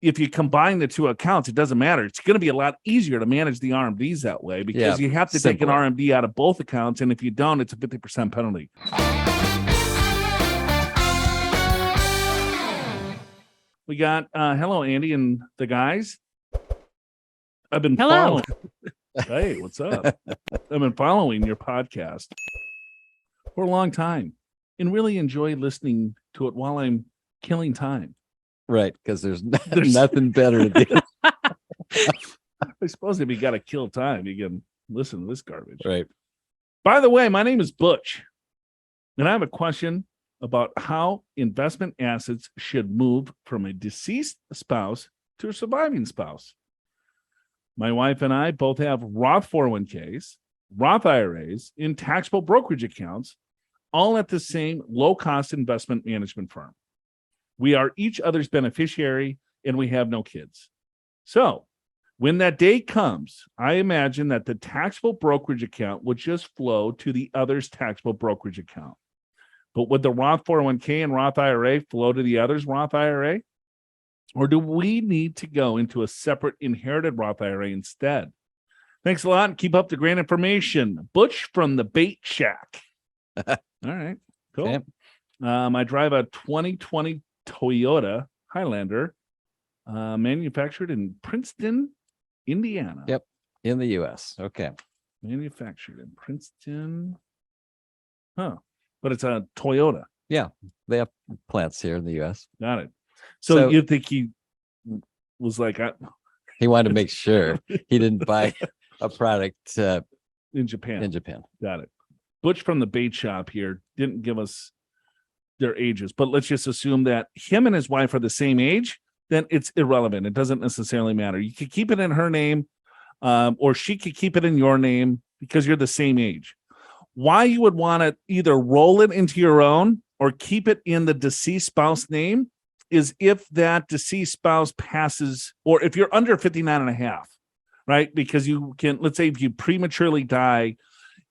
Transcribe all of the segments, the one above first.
if you combine the two accounts, it doesn't matter. It's going to be a lot easier to manage the RMDs that way because you have to take an RMD out of both accounts. And if you don't, it's a 50% penalty. We got, hello, Andy and the guys. I've been following. Hey, what's up? I've been following your podcast for a long time and really enjoy listening to it while I'm killing time. Right, because there's nothing better to do. I suppose if you got to kill time, you can listen to this garbage. Right. By the way, my name is Butch, and I have a question about how investment assets should move from a deceased spouse to a surviving spouse. My wife and I both have Roth 401ks, Roth IRAs, and taxable brokerage accounts, all at the same low-cost investment management firm. We are each other's beneficiary, and we have no kids. So when that day comes, I imagine that the taxable brokerage account would just flow to the other's taxable brokerage account. But would the Roth 401k and Roth IRA flow to the other's Roth IRA? Or do we need to go into a separate inherited Roth IRA instead? Thanks a lot and keep up the great information. Butch from the Bait Shack. All right, cool. Okay. I drive a 2020 Toyota Highlander, manufactured in Princeton, Indiana. Yep, in the U.S. Okay. Manufactured in Princeton. Huh. But it's a Toyota. Yeah, they have plants here in the U.S. Got it. So you think he was like... he wanted to make sure he didn't buy a product in Japan. In Japan. Got it. Butch from the Bait Shop here didn't give us their ages, but let's just assume that him and his wife are the same age, then it's irrelevant. It doesn't necessarily matter. You could keep it in her name, or she could keep it in your name because you're the same age. Why you would want to either roll it into your own or keep it in the deceased spouse name is if that deceased spouse passes, or if you're under 59 and a half, right? Because you can, let's say if you prematurely die,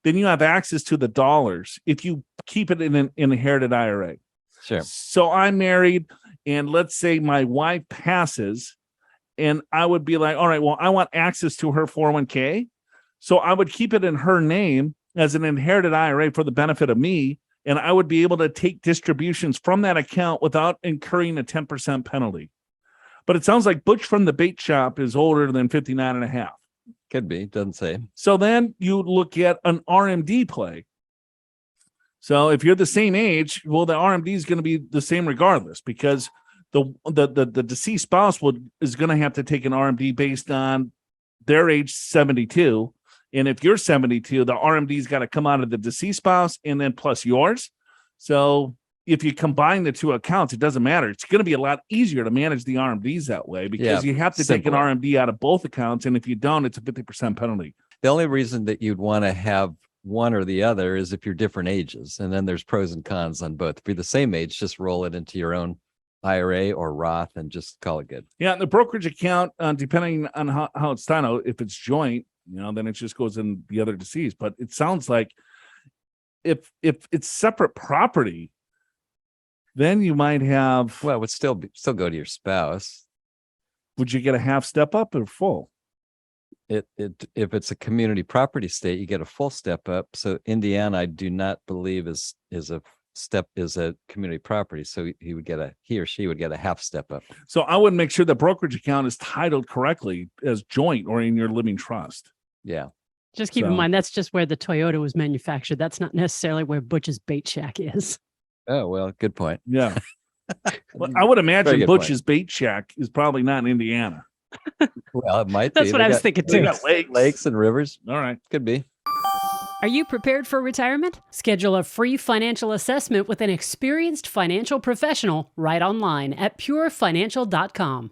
then you have access to the dollars if you keep it in an inherited IRA. Sure. So I'm married, and let's say my wife passes, and I would be like, all right, well, I want access to her 401k. So I would keep it in her name as an inherited IRA for the benefit of me, and I would be able to take distributions from that account without incurring a 10% penalty. But it sounds like Butch from the Bait Shop is older than 59 and a half. Could be, doesn't say. So then you look at an RMD play. So if you're the same age, well, the RMD is going to be the same regardless, because the deceased spouse is going to have to take an RMD based on their age 72. And if you're 72, the RMD's got to come out of the deceased spouse and then plus yours. So if you combine the two accounts, it doesn't matter. It's going to be a lot easier to manage the RMDs that way because you have to take an RMD out of both accounts. And if you don't, it's a 50% penalty. The only reason that you'd want to have one or the other is if you're different ages. And then there's pros and cons on both. If you're the same age, just roll it into your own IRA or Roth and just call it good. Yeah. And the brokerage account, depending on how it's done out, if it's joint, then it just goes in the other deceased. But it sounds like if it's separate property, then you might have... Well, it would still go to your spouse. Would you get a half step up or full? If it's a community property state, you get a full step up. So Indiana, I do not believe is a community property. So he or she would get a half step up. So I would make sure the brokerage account is titled correctly as joint or in your living trust. Yeah. Just keep in mind, that's just where the Toyota was manufactured. That's not necessarily where Butch's Bait Shack is. Oh, well, good point. Yeah. Well, I would imagine Butch's Bait Shack is probably not in Indiana. Well, it might be. That's what I was thinking too. Got lakes and rivers. All right. Could be. Are you prepared for retirement? Schedule a free financial assessment with an experienced financial professional right online at purefinancial.com.